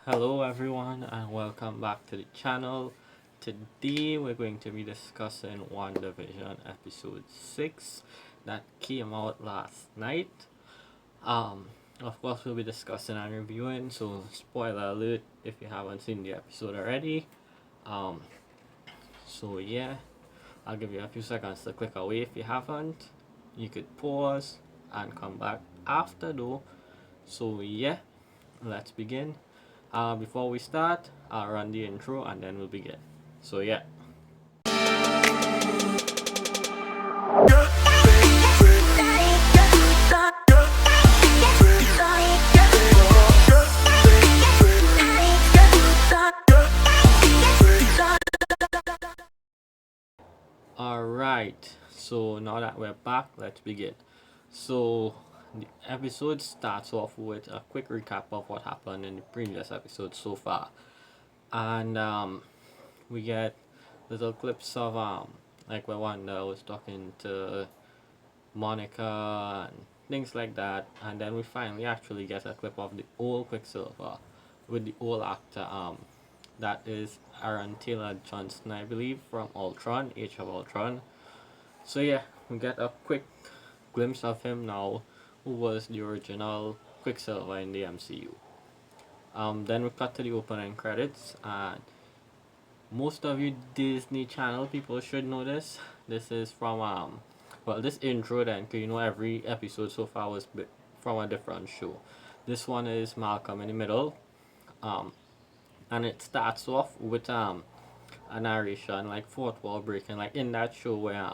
Hello everyone and welcome back to the channel. Today we're going to be discussing WandaVision episode 6 that came out last night. Um of course we'll be discussing and reviewing, so spoiler alert if you haven't seen the episode already. Um so yeah, I'll give you a few seconds to click away if you haven't. You could pause and come back after though. So yeah, let's begin. Before we start, I'll run the intro and then we'll begin. So yeah. Alright, so now that we're back, let's begin. So the episode starts off with a quick recap of what happened in the previous episode so far. And we get little clips of like where Wanda was talking to Monica and things like that, and then we finally actually get a clip of the old Quicksilver with the old actor that is Aaron Taylor Johnson, I believe, from Ultron, Age of Ultron. So yeah, we get a quick glimpse of him now, who was the original Quicksilver in the MCU. Then we cut to the opening credits, and most of you Disney Channel people should know this. This is from well, this intro then, cause you know every episode so far was from a different show. This one is Malcolm in the Middle, um, and it starts off with a narration like fourth wall breaking, like in that show where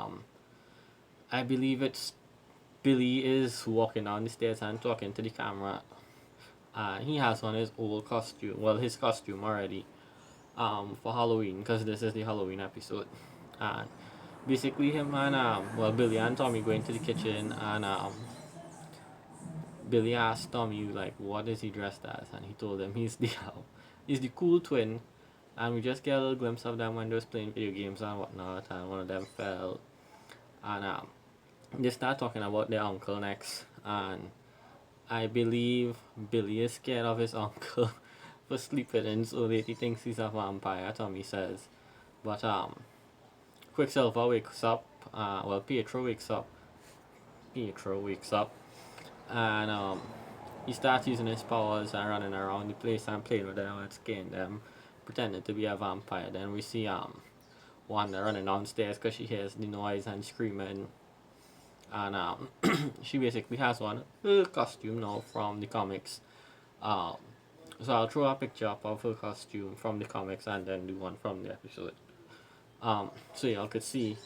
I believe it's Billy is walking down the stairs and talking to the camera. He has on his old costume, well, his costume already, for Halloween, because this is the Halloween episode. And basically, him and well, Billy and Tommy go into the kitchen, and Billy asked Tommy like, "What is he dressed as?" And he told him he's the cool twin. And we just get a little glimpse of them when they was playing video games and whatnot, and one of them fell, and they start talking about their uncle next, and I believe Billy is scared of his uncle for sleeping in so late. He thinks he's a vampire, Tommy says. But Quicksilver wakes up. Well, Pietro wakes up. Pietro wakes up, and he starts using his powers and running around the place and playing with them and scaring them, pretending to be a vampire. Then we see Wanda running downstairs because she hears the noise and screaming, and she basically has on her costume now from the comics. Um, so I'll throw a picture up of her costume from the comics and then do one from the episode. So y'all could see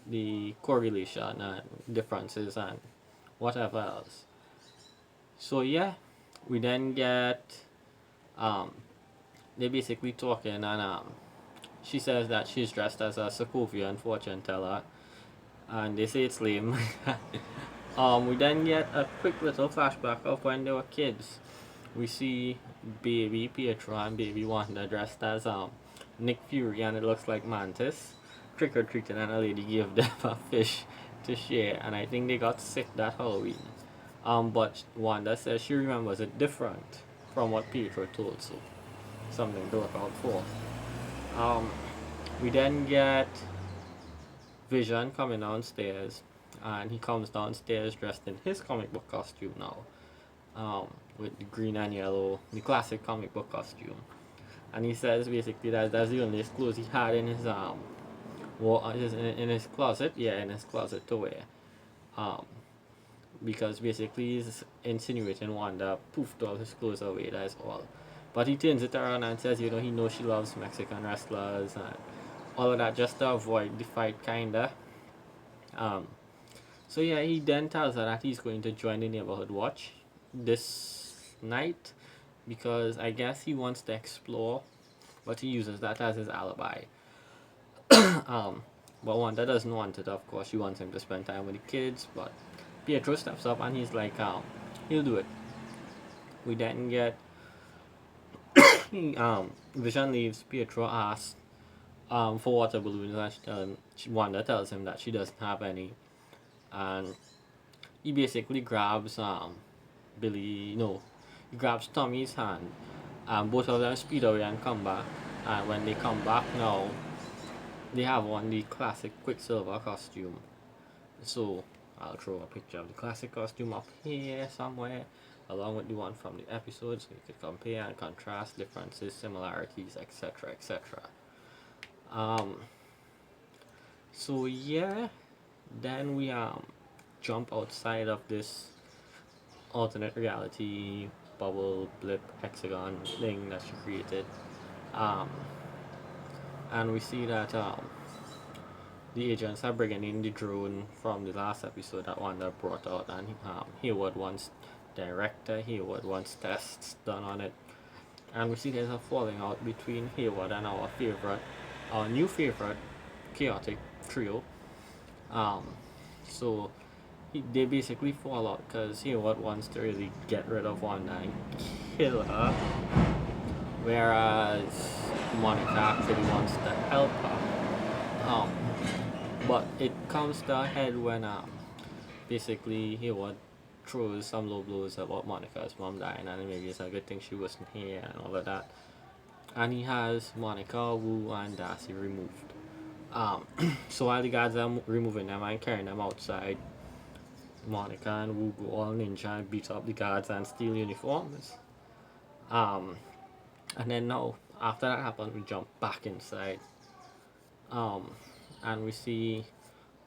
the correlation and differences and whatever else. So yeah, we then get um, they basically talking, and she says that she's dressed as a Sokovian fortune teller, and they say it's lame. We then get a quick little flashback of when they were kids. We see baby Pietro and baby Wanda dressed as Nick Fury, and it looks like Mantis trick or treating, and a lady gave them a fish to share, and I think they got sick that Halloween. But Wanda says she remembers it different from what Pietro told, so something to look out for. Um, we then get Vision coming downstairs, and he comes downstairs dressed in his comic book costume now, with the green and yellow, the classic comic book costume. And he says basically that that's the only clothes he had in his in his closet, yeah, in his closet to wear. Um, because basically he's insinuating Wanda poofed all his clothes away, that's all. But he turns it around and says, he knows she loves Mexican wrestlers and all of that just to avoid the fight, kinda. Um, so yeah, he then tells her that he's going to join the neighborhood watch this night because I guess he wants to explore, but he uses that as his alibi. um, but Wanda doesn't want it, of course. She wants him to spend time with the kids, but Pietro steps up and he's like, he'll do it. We then get Vision leaves. Pietro asks for water balloons, and Wanda tells him that she doesn't have any, and he basically grabs Billy. No, he grabs Tommy's hand And both of them speed away and come back. And when they come back now, they have on the classic Quicksilver costume. So I'll throw a picture of the classic costume up here somewhere, along with the one from the episode, so you could compare and contrast differences, similarities, etc., etc. Um, so yeah, then we jump outside of this alternate reality bubble blip hexagon thing that she created, um, and we see that the agents are bringing in the drone from the last episode that Wanda brought out, and Hayward wants director, Hayward wants tests done on it, and we see there's a falling out between Hayward and our new favorite, chaotic trio. Um, so they basically fall out because Hayward wants to really get rid of Wanda and kill her, whereas Monica actually wants to help her. But it comes to a head when basically Hayward throws some low blows about Monica's mom dying, and maybe it's a good thing she wasn't here and all of that. And he has Monica, Wu, and Darcy removed. So while the guards are removing them and carrying them outside, Monica and Wu go all ninja and beat up the guards and steal uniforms. Um, and then now, after that happens, we jump back inside. Um, and we see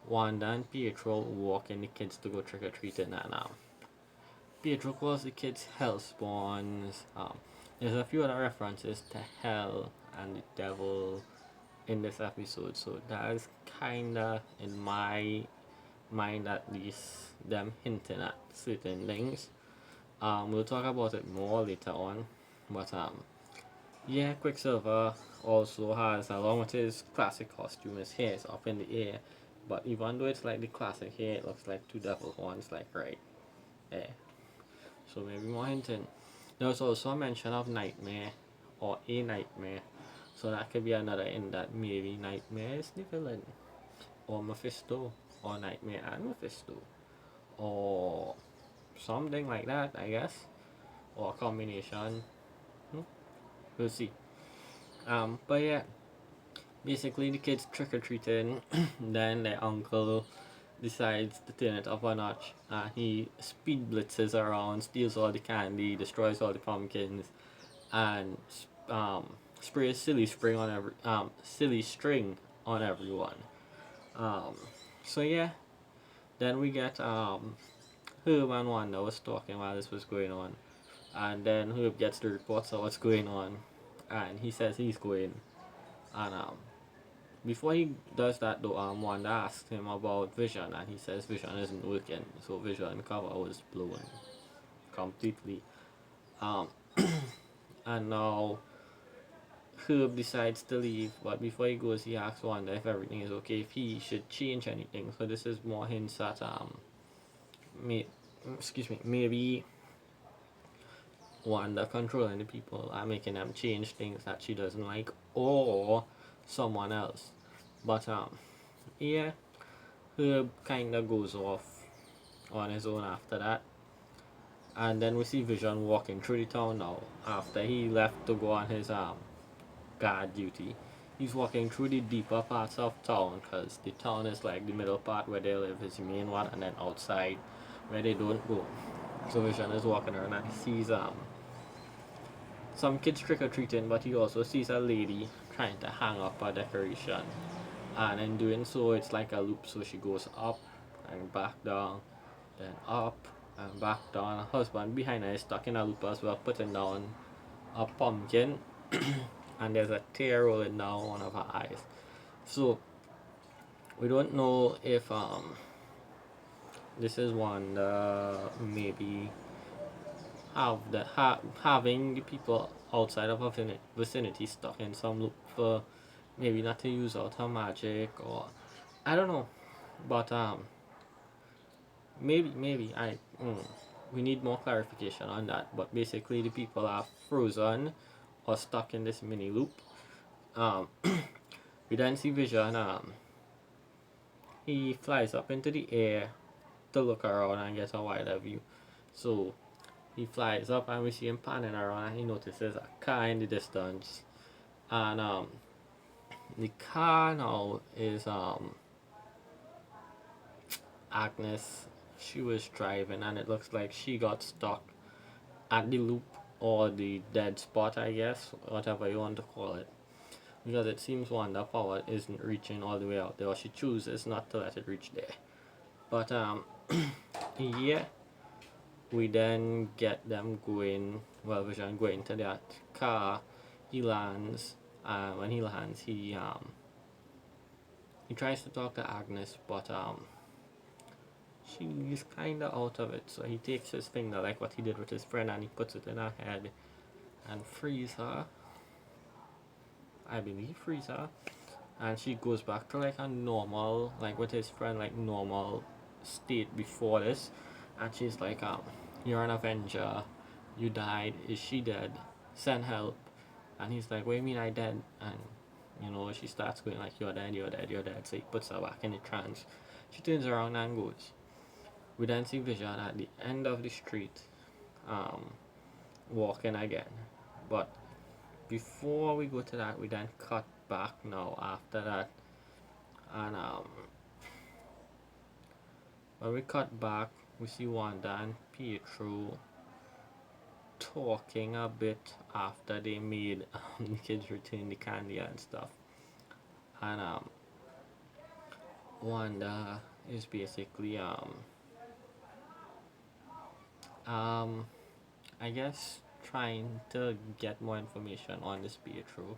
Wanda and Pietro walking the kids to go trick or treating, and Pietro calls the kids hell spawns. There's a few other references to hell and the devil in this episode, so that is kinda, in my mind at least, them hinting at certain things. We'll talk about it more later on, but yeah, Quicksilver also has, along with his classic costume, his hair is up in the air, but even though it's like the classic hair, it looks like two devil horns, like right there. So maybe more hinting. There's also a mention of Nightmare, or a Nightmare, so that could be another in that maybe Nightmare is the villain, or Mephisto, or Nightmare and Mephisto, or something like that, I guess, or a combination. We'll see. But yeah, basically the kids trick or treating, then their uncle decides to turn it up a notch. He speed blitzes around, steals all the candy, destroys all the pumpkins, and sprays silly string on everyone. So yeah, then we get Herb and Wanda was talking while this was going on, and then Herb gets the reports of what's going on, and he says he's going, and before he does that though, Wanda asks him about Vision, and he says Vision isn't working, so Vision cover was blown completely. Um, and now Herb decides to leave, but before he goes, he asks Wanda if everything is okay, if he should change anything. So this is more hints at maybe Wanda controlling the people and making them change things that she doesn't like, or someone else. But yeah, Herb kinda goes off on his own after that. And then we see Vision walking through the town now after he left to go on his guard duty. He's walking through the deeper parts of town, because the town is like the middle part where they live is the main one, and then outside where they don't go. So Vision is walking around and he sees some kids trick or treating, but he also sees a lady trying to hang up a decoration, and in doing so it's like a loop, so she goes up and back down, then up and back down. Her husband behind her is stuck in a loop as well, putting down a pumpkin and there's a tear rolling down one of her eyes. So we don't know if this is Wanda maybe having the people outside of her vicinity stuck in some loop for maybe not to use out her magic, or I don't know, but maybe we need more clarification on that. But basically the people are frozen or stuck in this mini loop. We then see Vision. He flies up into the air to look around and get a wider view. So he flies up and we see him panning around and he notices a car in the distance. And the car now is Agnes. She was driving and it looks like she got stuck at the loop or the dead spot, I guess, whatever you want to call it. Because it seems Wanda power isn't reaching all the way out there, or she chooses not to let it reach there. But yeah, we then get them going, well, Vision going to that car. He lands. When he lands, he tries to talk to Agnes, but she's kinda out of it. So he takes his finger, like what he did with his friend, and he puts it in her head and frees her. I believe frees her, and she goes back to like a normal, like with his friend, like normal state before this. And she's like, you're an Avenger, you died, is she dead, send help. And he's like, what do you mean I dead? And she starts going like, you're dead, you're dead, you're dead. So he puts her back in the trance. She turns around and goes. We then see Vision at the end of the street, walking again. But before we go to that, we then cut back now after that. And when we cut back, we see Wanda and Pietro talking a bit after they made the kids return the candy and stuff. And Wanda is basically I guess trying to get more information on this Pietro.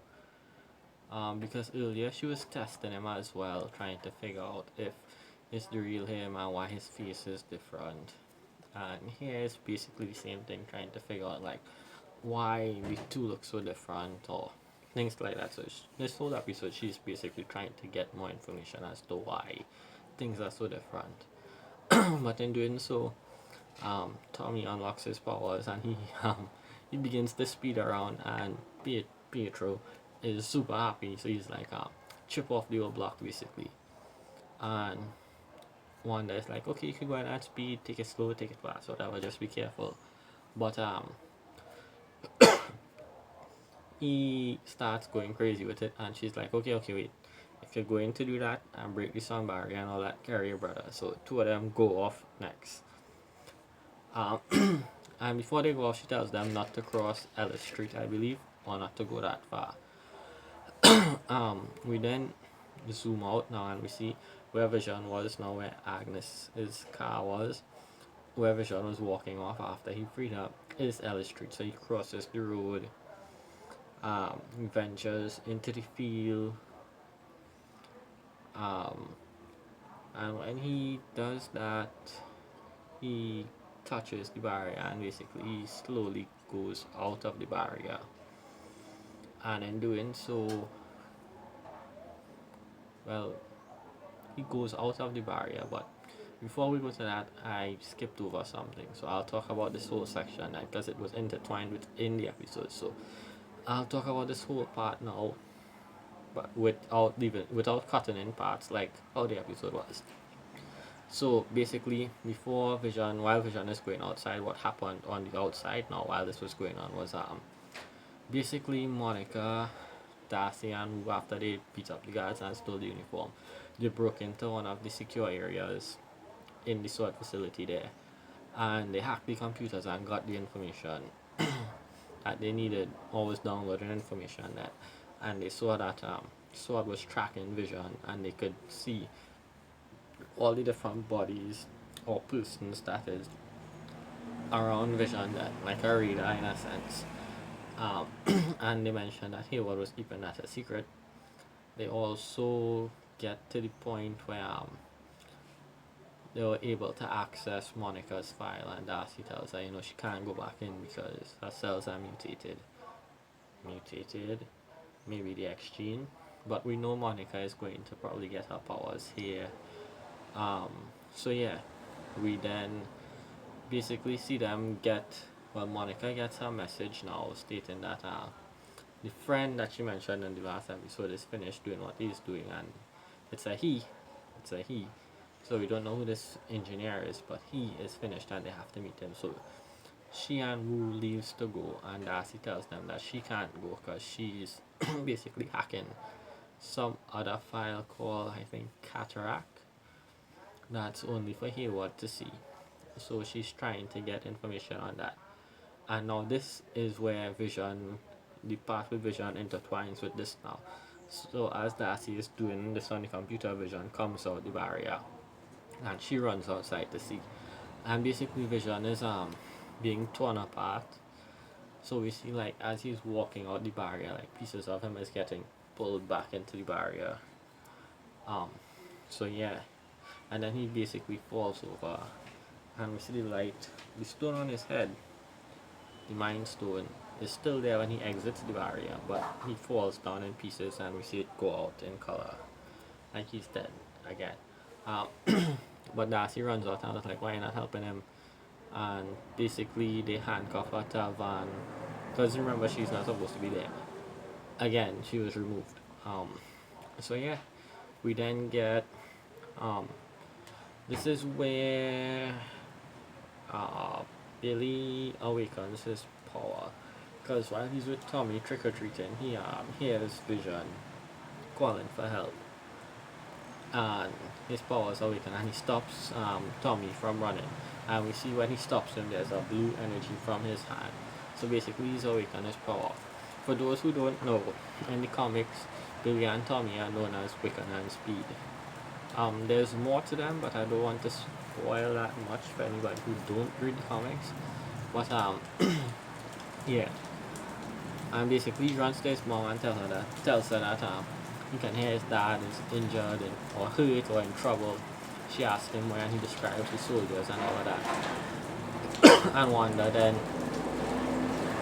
Because earlier she was testing him as well, trying to figure out if it's the real him and why his face is different. And here is basically the same thing, trying to figure out like why the two look so different or things like that. So this whole episode, she's basically trying to get more information as to why things are so different. But in doing so, Tommy unlocks his powers and he begins to speed around, and Pietro is super happy. So he's like, chip off the old block basically. And Wanda is like, okay, you can go at speed, take it slow, take it fast, whatever, just be careful. But he starts going crazy with it, and she's like, okay, wait. If you're going to do that and break the sound barrier and all that, carry your brother. So two of them go off next. And before they go off, she tells them not to cross Ellis Street, I believe, or not to go that far. We then zoom out now and we see where Vision was now, where Agnes's car was. Where Vision was walking off after he freed her is Ellis Street. So he crosses the road, ventures into the field, and when he does that, he touches the barrier and basically he slowly goes out of the barrier. And in doing so, well, he goes out of the barrier. But before we go to that, I skipped over something, so I'll talk about this whole section because it was intertwined within the episode. So I'll talk about this whole part now, but without cutting in parts like how the episode was. So basically, while Vision is going outside, what happened on the outside now while this was going on was basically Monica, Darcy, and Wu, after they beat up the guards and stole the uniform, they broke into one of the secure areas in the SWORD facility there, and they hacked the computers and got the information that they needed, or was downloading information that, and they saw that SWORD was tracking Vision, and they could see all the different bodies or persons that is around Vision, that like a radar in a sense. And they mentioned that Hayward was keeping that a secret. They also get to the point where they were able to access Monica's file, and Darcy tells her, she can't go back in because her cells are mutated, maybe the X gene. But we know Monica is going to probably get her powers here. So yeah, we then basically see them Monica gets her message now stating that the friend that she mentioned in the last episode is finished doing what he's doing, and it's a he. So we don't know who this engineer is, but he is finished and they have to meet him. So she and Wu leaves to go, and Darcy tells them that she can't go because she's basically hacking some other file called, I think, Cataract, that's only for Hayward to see. So she's trying to get information on that. And now this is where Vision, the part with Vision intertwines with this now. So as Darcy is doing this on the computer, Vision comes out the barrier and she runs outside to see. And basically Vision is being torn apart. So we see like as he's walking out the barrier, like pieces of him is getting pulled back into the barrier. Um so yeah. And then he basically falls over. And we see the light, the stone on his head, the Mind Stone, is still there when he exits the barrier, but he falls down in pieces and we see it go out in color. Like he's dead again. Um, but Darcy runs out and is like, why not helping him? And basically they handcuff her to a van. Because remember, she's not supposed to be there. Again, she was removed. So yeah, we then get this is where Billy awakens his power. Because while he's with Tommy trick or treating, he hears Vision calling for help. And his powers awaken and he stops Tommy from running. And we see when he stops him, there's a blue energy from his hand. So basically, he's awakened his power. For those who don't know, in the comics, Billy and Tommy are known as Wiccan and Speed. There's more to them, but I don't want to spoil that much for anybody who don't read the comics. But yeah. And basically, he runs to his mom and tells her that he can hear his dad is injured or hurt or in trouble. She asks him where and he describes the soldiers and all of that. And Wanda then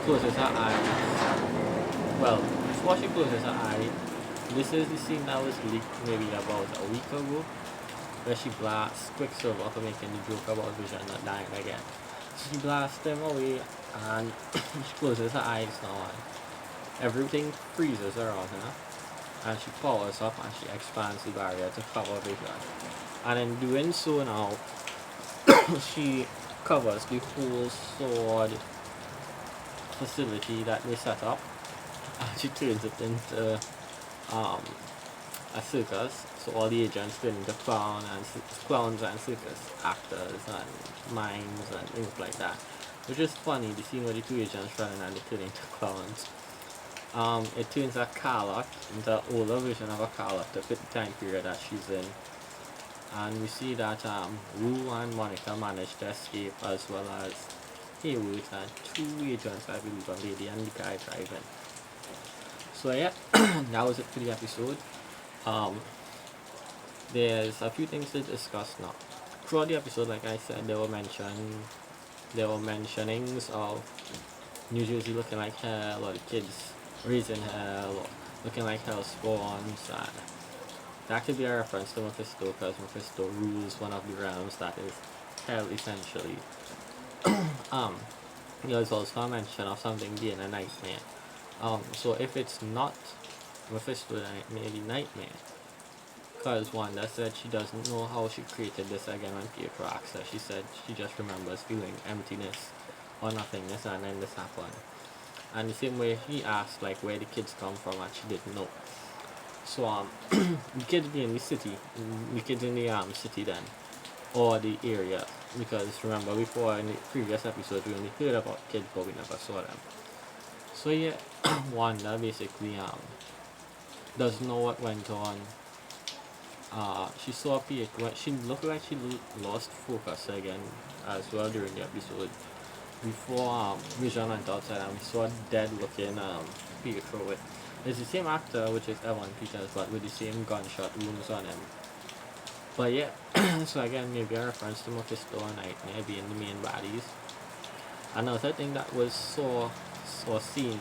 closes her eyes. Well, before she closes her eyes, this is the scene that was leaked maybe about a week ago, where she blasts Quicksilver for making the joke about Vision not dying again. So she blasts him away and she closes her eyes now and everything freezes around her. And she powers up and she expands the barrier to cover Vision. And in doing so now, she covers the whole sword facility that they set up. And she turns it into a circus, so all the agents turn into clowns and circus actors and mimes and things like that, which is funny. The scene where the two agents running and they turn into clowns. It turns a Carlot into an older version of a Carlot to fit the time period that she's in, and we see that Wu and Monica managed to escape, as well as Haywood and two agents, I believe, a lady and the guy driving. So yeah, that was it for the episode. There's a few things to discuss now. Throughout the episode, like I said, there were mentionings of New Jersey looking like hell, or the kids raising hell, or looking like hell spawns, and that could be a reference to Mephisto, because Mephisto rules one of the realms that is hell, essentially. There's also a mention of something being a nightmare. So if it's not Mephisto, then it may be Nightmare. Because Wanda said she doesn't know how she created this again when Pietro asked her. She said she just remembers feeling emptiness or nothingness and then this happened. And the same way he asked like where the kids come from and she didn't know. So the kids be in the city, the kids in the city then, or the area. Because remember before in the previous episode we only heard about kids but we never saw them. So yeah, Wanda basically doesn't know what went on. She saw Pietro. She looked like she lost focus again as well during the episode. Before Vision went outside and we saw dead looking Pietro with. It's the same actor, which is Evan Peters, but with the same gunshot wounds on him. But yeah, so again maybe a reference to Mephisto and Nightmare being the main baddies. Another thing that was seen.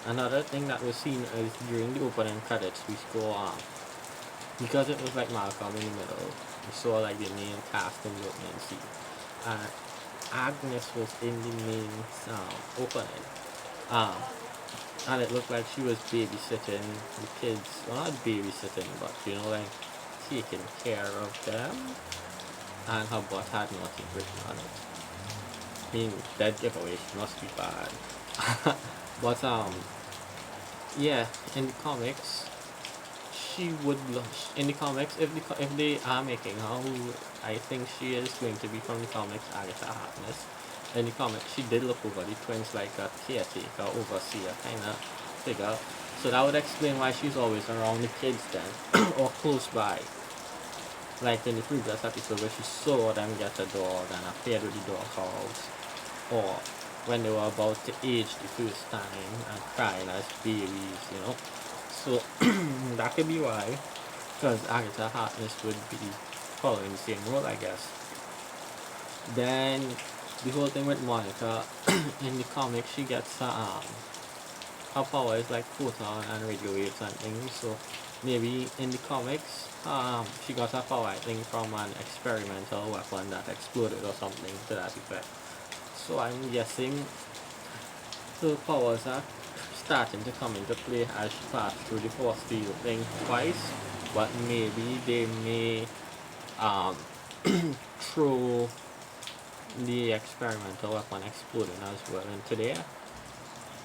Another thing that was seen is during the opening credits we saw because it was like Malcolm in the middle, we saw like the main cast in the opening scene. And Agnes was in the main opening. And it looked like she was babysitting the kids. Well, not babysitting, but you know, like taking care of them. and her butt had nothing written on it. I mean, that giveaway must be bad. But yeah, in the comics, she would in the comics if they are making her who I think she is going to be from the comics, Agatha Harkness. In the comics, she did look over the twins like a caretaker, overseer kind of figure. So that would explain why she's always around the kids then, or close by. Like in the previous episode where she saw them get a dog and appeared with the dog house, or when they were about to age the first time and crying as babies, you know. So that could be why, because Agatha Harkness would be following the same role, I guess. Then the whole thing with Monica in the comic, she gets her power is like photon and radio waves and things. So maybe in the comics, she got her power I think from an experimental weapon that exploded or something to that effect. So I'm guessing her powers are starting to come into play as she passed through the force field thing twice, but maybe they may um, throw the experimental weapon exploding as well into there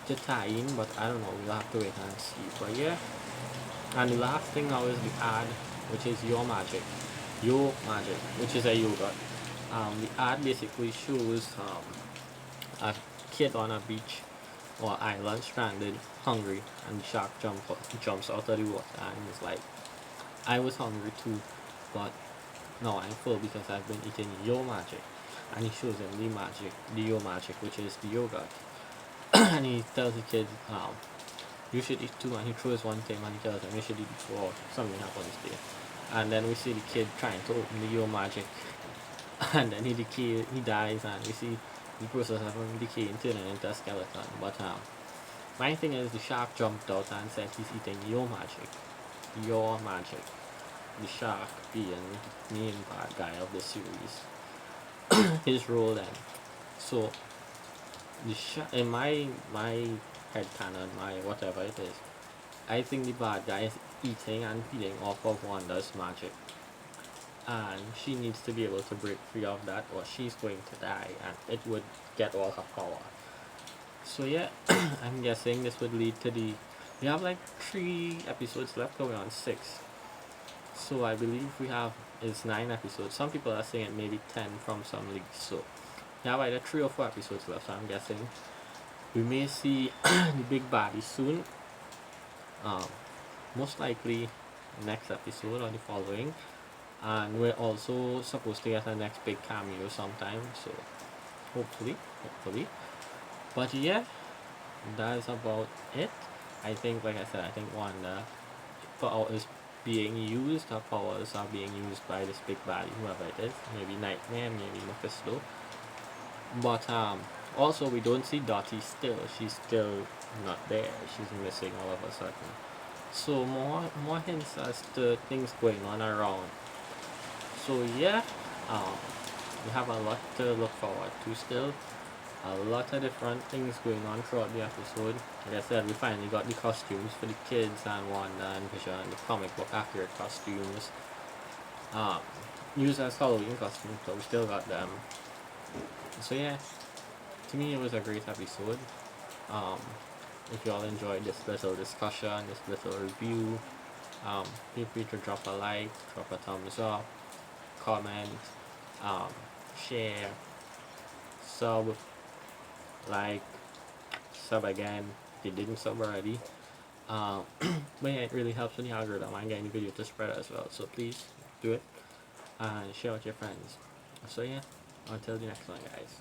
to tie in, but I don't know, we'll have to wait and see. But yeah, and the last thing now is the ad, which is Your Magic. Your Magic, which is a yogurt. The ad basically shows a kid on a beach or island stranded, hungry, and the shark jumps out of the water and he's like, I was hungry too, but now I'm full because I've been eating your magic. And he shows him the your magic, which is the yogurt. And he tells the kid, you should eat too, and he throws one thing and he tells him you should eat before something happens there. And then we see the kid trying to open the your magic, and then he dies, and we see the process of him decaying, turning into a skeleton. But my thing is the shark jumped out and said he's eating your magic. Your magic. The shark being the main bad guy of the series. His role then. So the shark in my head canon, my whatever it is, I think the bad guy is eating and feeding off of Wanda's magic. And she needs to be able to break free of that or she's going to die and it would get all her power. So yeah, I'm guessing this would lead to we have like 3 episodes left, going on 6. So I believe we have it's 9 episodes. Some people are saying maybe 10 from some leaks. So we have either 3 or 4 episodes left. So I'm guessing we may see the big baddie soon. Most likely next episode or the following. And we're also supposed to get a next big cameo sometime. So hopefully. But yeah, that is about it. I think, like I said, I think Wanda is being used, her powers are being used by this big baddie, whoever it is, maybe Nightmare, maybe Episdoe. But also we don't see Dottie still, she's still not there, she's missing all of a sudden. So more hints as to things going on around. So yeah, we have a lot to look forward to still. A lot of different things going on throughout the episode. Like I said, we finally got the costumes for the kids and Wanda and Vision, the comic book accurate costumes. Used as Halloween costumes, but we still got them. So yeah, to me it was a great episode. If you all enjoyed this little discussion, this little review, feel free to drop a like, drop a thumbs up, comment, share, sub, like, sub again if you didn't sub already. But yeah, it really helps with the algorithm and getting the video to spread as well. So please do it and share with your friends. So yeah, until the next one, guys.